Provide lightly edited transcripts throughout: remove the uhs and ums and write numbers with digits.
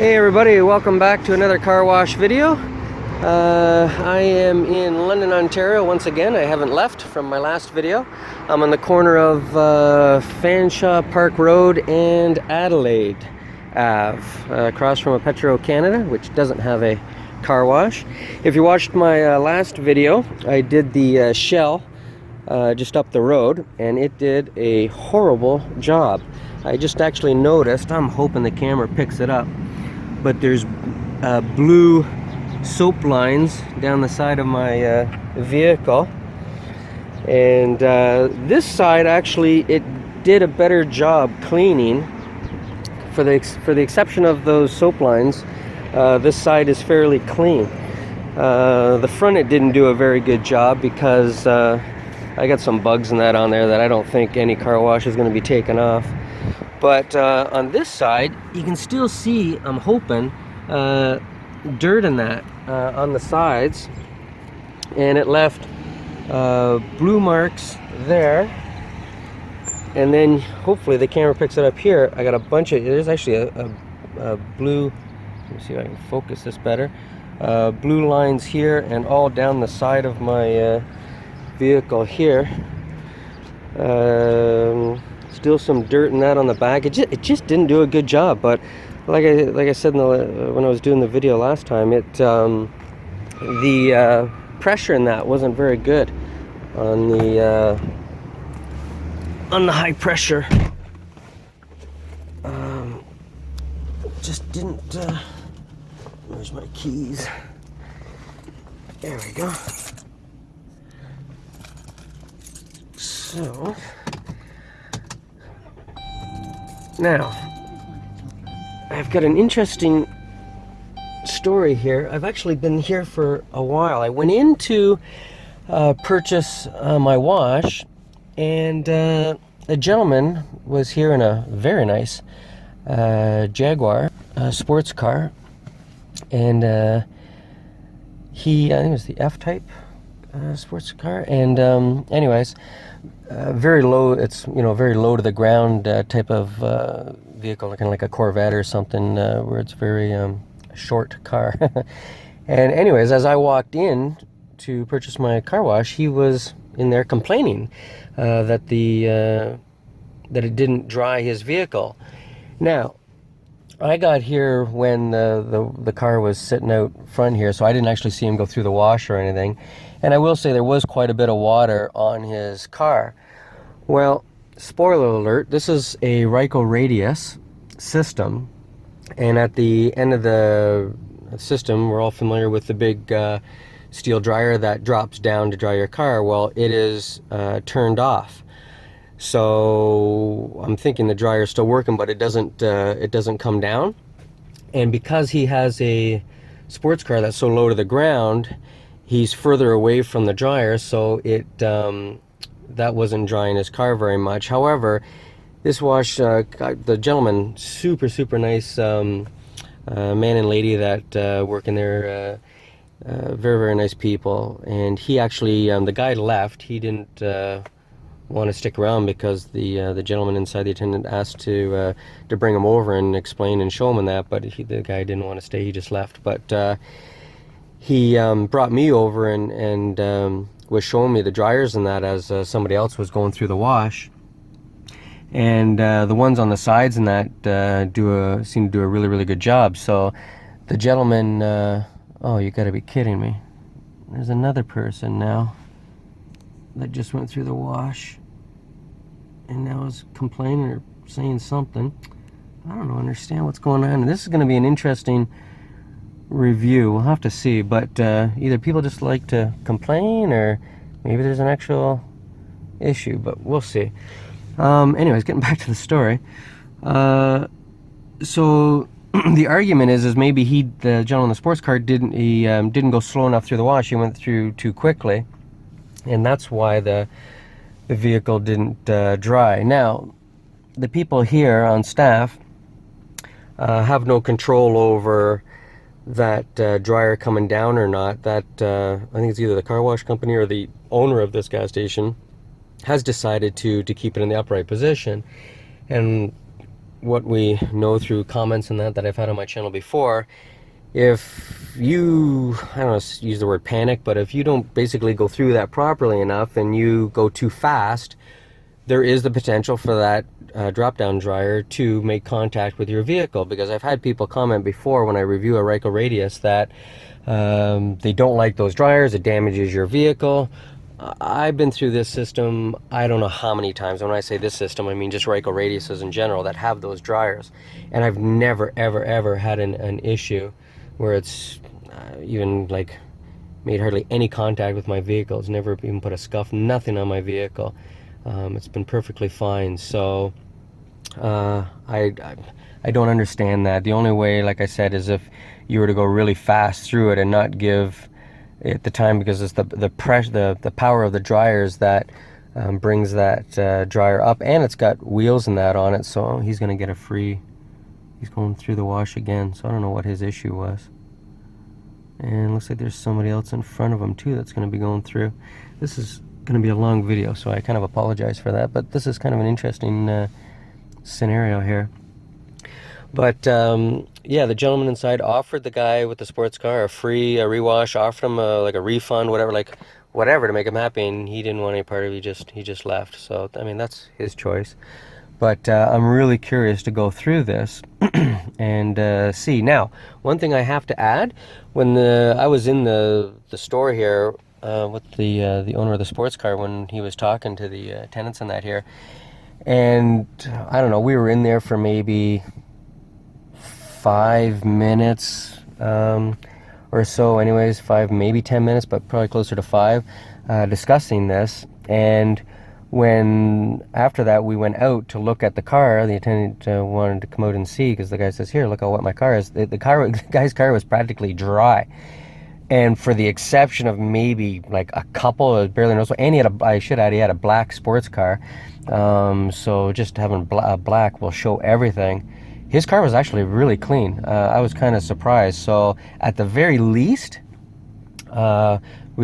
Hey everybody, welcome back to another car wash video. I am in London, Ontario once again. I haven't left from my last video. I'm on the corner of Fanshawe Park Road and Adelaide Ave, across from a Petro Canada, which doesn't have a car wash. If you watched my last video, I did the Shell just up the road, and it did a horrible job. I just actually noticed, I'm hoping the camera picks it up, but there's blue soap lines down the side of my vehicle, and this side actually it did a better job cleaning. For the exception of those soap lines, this side is fairly clean. The front it didn't do a very good job because I got some bugs and that on there that I don't think any car wash is going to be taken off. But on this side, you can still see, I'm hoping, dirt in that on the sides. And it left blue marks there. And then hopefully the camera picks it up here. I got a bunch of, there's actually a blue, let me see if I can focus this better. Blue lines here and all down the side of my vehicle here. Still some dirt and that on the back. It just didn't do a good job. But like I said when I was doing the video last time, the pressure in that wasn't very good on the high pressure. Just didn't. Where's my keys? There we go. So. Now, I've got an interesting story here. I've actually been here for a while. I went in to purchase my wash, and a gentleman was here in a very nice Jaguar sports car, and I think it was the F-type sports car, and anyways, very low. It's very low to the ground type of vehicle, kind of like a Corvette or something, where it's very short car. And anyways, as I walked in to purchase my car wash, he was in there complaining that it didn't dry his vehicle. Now, I got here when the car was sitting out front here, so I didn't actually see him go through the wash or anything. And I will say there was quite a bit of water on his car. Well, spoiler alert, this is a Ryco Radius system, and at the end of the system, we're all familiar with the big steel dryer that drops down to dry your car. Well, it is turned off. So I'm thinking the dryer's still working, but it doesn't come down. And because he has a sports car that's so low to the ground, he's further away from the dryer, so that wasn't drying his car very much. However, this wash, the gentleman, super nice man and lady that work in there, very nice people. And he actually, the guy left. He didn't want to stick around because the gentleman inside, the attendant, asked to bring him over and explain and show him and that, but the guy didn't want to stay. He just left. But he brought me over and was showing me the dryers and that as somebody else was going through the wash. And the ones on the sides and that seem to do a really good job. So the gentleman, oh, you gotta be kidding me. There's another person now that just went through the wash and now is complaining or saying something. I don't understand what's going on. And this is going to be an interesting review. We'll have to see, but either people just like to complain or maybe there's an actual issue, but we'll see. Anyways, getting back to the story. So the argument is maybe the gentleman in the sports car didn't go slow enough through the wash. He went through too quickly, and that's why the vehicle didn't dry. Now, the people here on staff have no control over that dryer coming down or not. That I think it's either the car wash company or the owner of this gas station has decided to keep it in the upright position. And what we know through comments and that I've had on my channel before, if you, I don't know, use the word panic, but if you don't basically go through that properly enough and you go too fast, there is the potential for that drop-down dryer to make contact with your vehicle. Because I've had people comment before when I review a Ryko Radius that they don't like those dryers, it damages your vehicle. I've been through this system, I don't know how many times. When I say this system, I mean just Ryko Radiuses in general that have those dryers. And I've never, ever, ever had an issue where it's even like made hardly any contact with my vehicle. It's never even put a scuff, nothing on my vehicle. It's been perfectly fine. So I don't understand that. The only way, like I said, is if you were to go really fast through it and not give it the time, because it's the pressure, the power of the dryers that brings that dryer up, and it's got wheels and that on it. So he's going to get a free. He's going through the wash again. So I don't know what his issue was. And looks like there's somebody else in front of him too that's going to be going through. This is going to be a long video, so I kind of apologize for that, but this is kind of an interesting scenario here. But yeah, the gentleman inside offered the guy with the sports car a free rewash, offered him like a refund, whatever to make him happy, and he didn't want any part of it. He just left. So I mean, that's his choice. But I'm really curious to go through this and see. Now, one thing I have to add, when I was in the store here with the owner of the sports car, when he was talking to the tenants and that here, and I don't know, we were in there for maybe 5 minutes or so, anyways, 5, maybe 10 minutes, but probably closer to 5, discussing this. And when after that we went out to look at the car, the attendant wanted to come out and see, because the guy says, "Here, look how wet my car is." The guy's car was practically dry, and for the exception of maybe like a couple, barely noticeable. And he had a black sports car, so just having black will show everything. His car was actually really clean. I was kind of surprised. So at the very least, we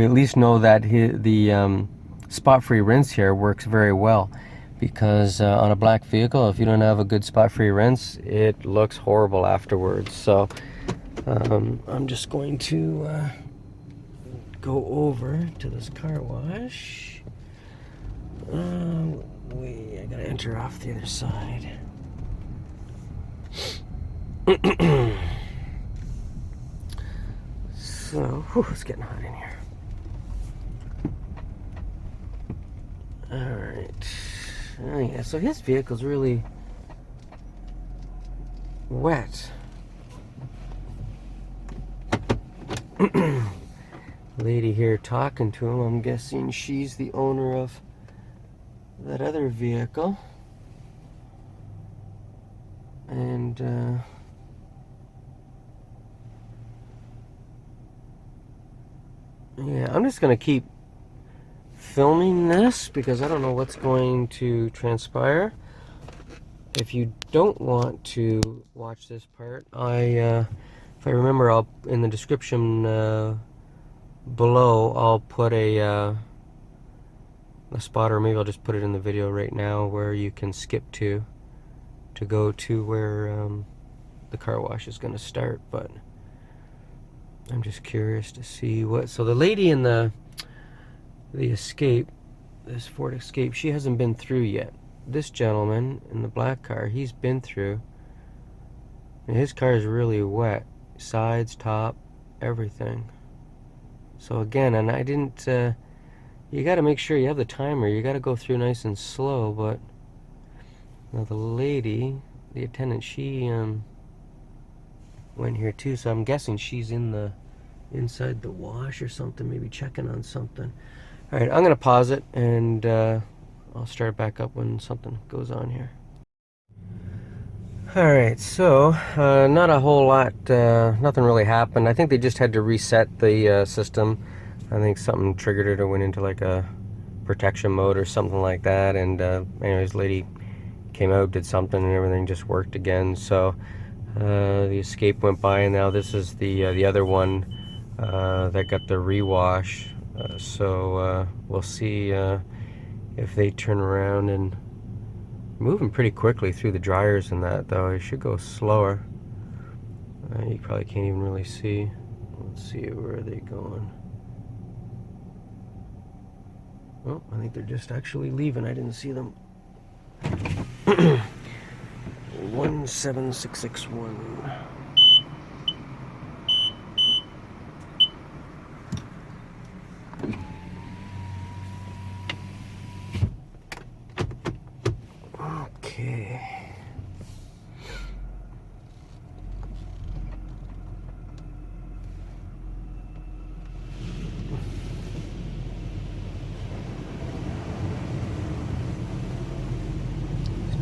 at least know that the spot-free rinse here works very well, because on a black vehicle, if you don't have a good spot-free rinse, it looks horrible afterwards. So I'm just going to go over to this car wash. I gotta enter off the other side. So, it's getting hot in here. Alright. Oh yeah, so his vehicle's really wet. Lady here talking to him, I'm guessing she's the owner of that other vehicle. And yeah, I'm just gonna keep filming this because I don't know what's going to transpire. If you don't want to watch this part, if I remember, I'll in the description below I'll put a spot, or maybe I'll just put it in the video right now, where you can skip to go to where the car wash is going to start. But I'm just curious to see what. So the lady in the Escape, this Ford Escape, she hasn't been through yet. This gentleman in the black car, he's been through, and his car is really wet, sides, top, everything. So again, and I didn't you got to make sure you have the timer, you got to go through nice and slow. But now the lady, the attendant, she went here too, so I'm guessing she's inside the wash or something, maybe checking on something. Alright, I'm going to pause it, and I'll start back up when something goes on here. Alright, so not a whole lot, nothing really happened. I think they just had to reset the system. I think something triggered it or went into like a protection mode or something like that. And anyways, lady came out, did something, and everything just worked again. So the Escape went by, and now this is the other one that got the rewash. So we'll see if they turn around and Moving pretty quickly through the dryers and that, though. It should go slower. You probably can't even really see. Let's see, where are they going? Oh, I think they're just actually leaving. I didn't see them. 17661. Okay.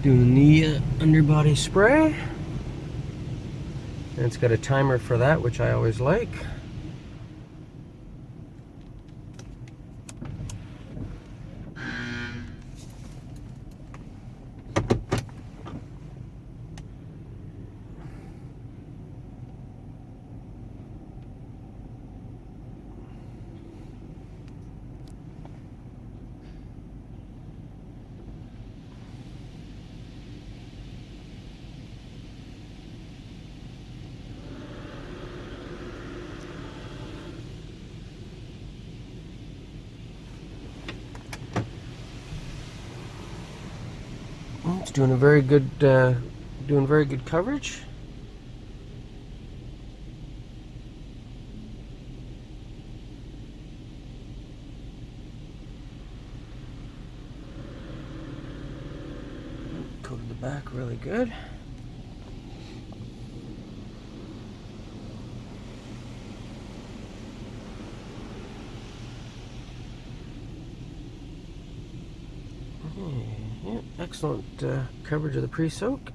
Doing the underbody spray. And it's got a timer for that, which I always like. It's doing a very good, coverage. Coated the back really good. Yeah, excellent coverage of the pre-soak.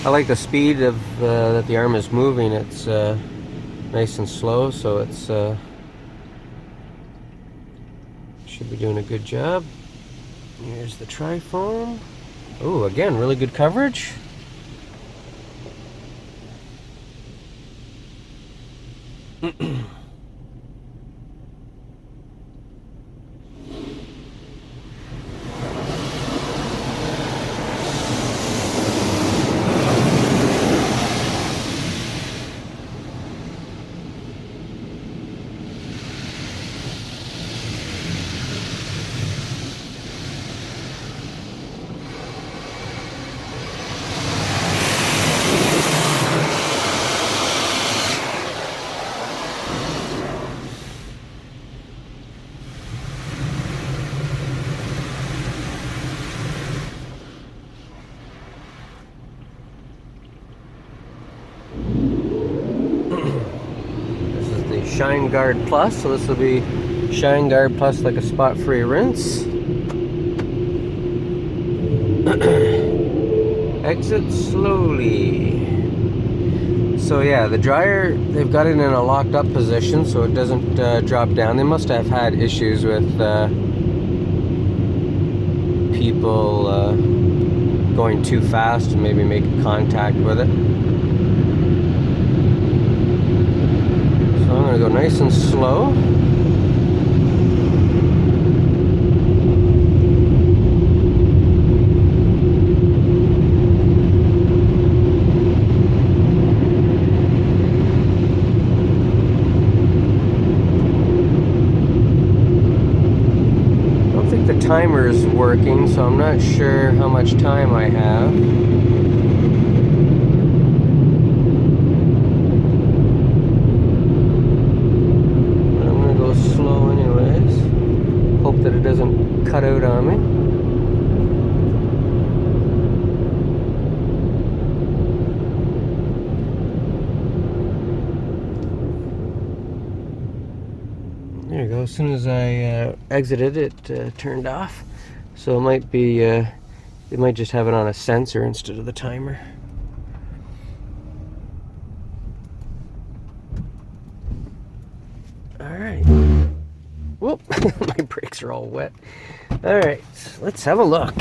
I like the speed of that the arm is moving. It's nice and slow, so it's should be doing a good job. Here's the trifoam. Oh, again, really good coverage. Shine Guard Plus, so this will be Shine Guard Plus, like a spot-free rinse. Exit slowly. So yeah, the dryer, they've got it in a locked up position so it doesn't drop down. They must have had issues with people going too fast and maybe making contact with it. I'm going to go nice and slow. timer is working, so I'm not sure how much time I have. But I'm gonna go slow anyways. Hope that it doesn't cut out on me. There you go. As soon as I exited, it turned off. So it might be, it might just have it on a sensor instead of the timer. All right. Whoop! My brakes are all wet. All right, let's have a look.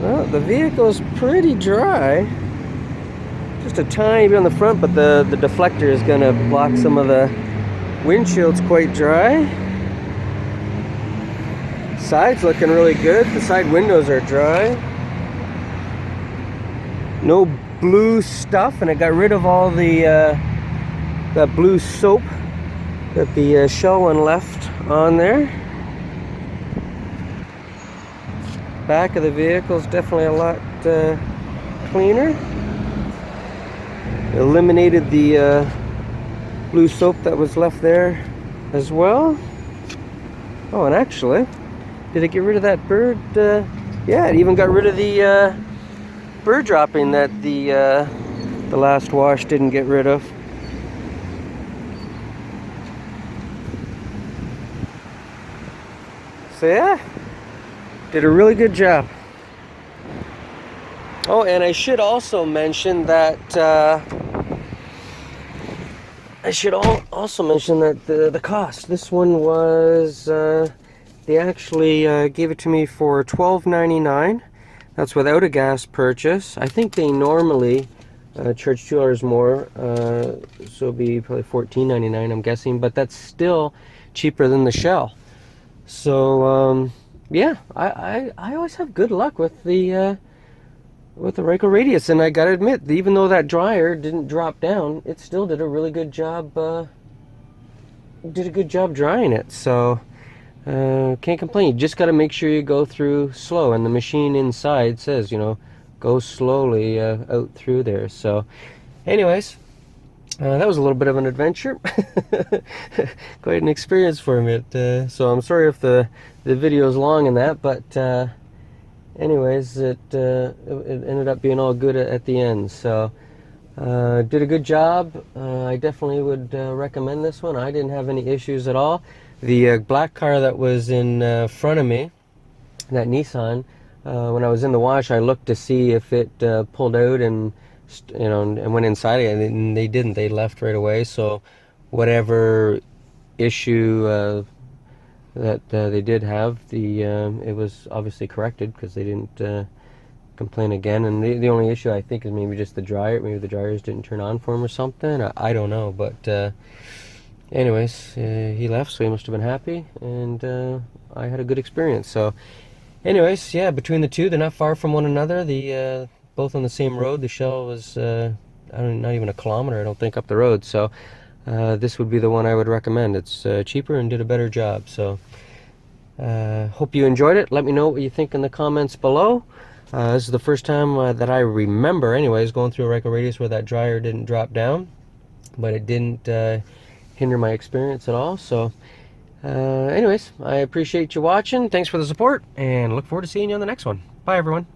Well, the vehicle's pretty dry. Just a tiny bit on the front, but the deflector is gonna block some of the windshield's quite dry. Side's looking really good. The side windows are dry. No blue stuff, and I got rid of all the that blue soap that the shell one left on there. Back of the vehicle is definitely a lot cleaner. Eliminated the blue soap that was left there as well. Oh, and actually, did it get rid of that bird? Yeah, it even got rid of the bird dropping that the last wash didn't get rid of. So yeah, did a really good job. Oh, and I should also mention that the cost. This one was they actually gave it to me for $12.99. That's without a gas purchase. I think they normally charge $2 more, so it'll be probably $14.99, I'm guessing. But that's still cheaper than the shell. So yeah, I always have good luck with the Ryko Radius, and I gotta admit, even though that dryer didn't drop down, it still did a really good job. Did a good job drying it. So. Can't complain. You just got to make sure you go through slow, and the machine inside says, you know, go slowly out through there. So anyways, that was a little bit of an adventure. Quite an experience for me. So I'm sorry if the video is long in that, but anyways, it ended up being all good at the end. So did a good job. I definitely would recommend this one. I didn't have any issues at all. The black car that was in front of me, that Nissan, when I was in the wash, I looked to see if it pulled out and and went inside it, and they didn't. They left right away. So whatever issue that they did have, it was obviously corrected because they didn't complain again. And the only issue I think is maybe just the dryer. Maybe the dryers didn't turn on for him or something. I don't know, but. Anyways, he left, so he must have been happy, and I had a good experience. So anyways, yeah, between the two, they're not far from one another. The both on the same road. The shell was not even a kilometer, I don't think, up the road. So this would be the one I would recommend. It's cheaper and did a better job. So hope you enjoyed it. Let me know what you think in the comments below. This is the first time that I remember, anyways, going through a Ryko Radius where that dryer didn't drop down, but it didn't hinder my experience at all. So anyways, I appreciate you watching. Thanks for the support, and look forward to seeing you on the next one. Bye everyone.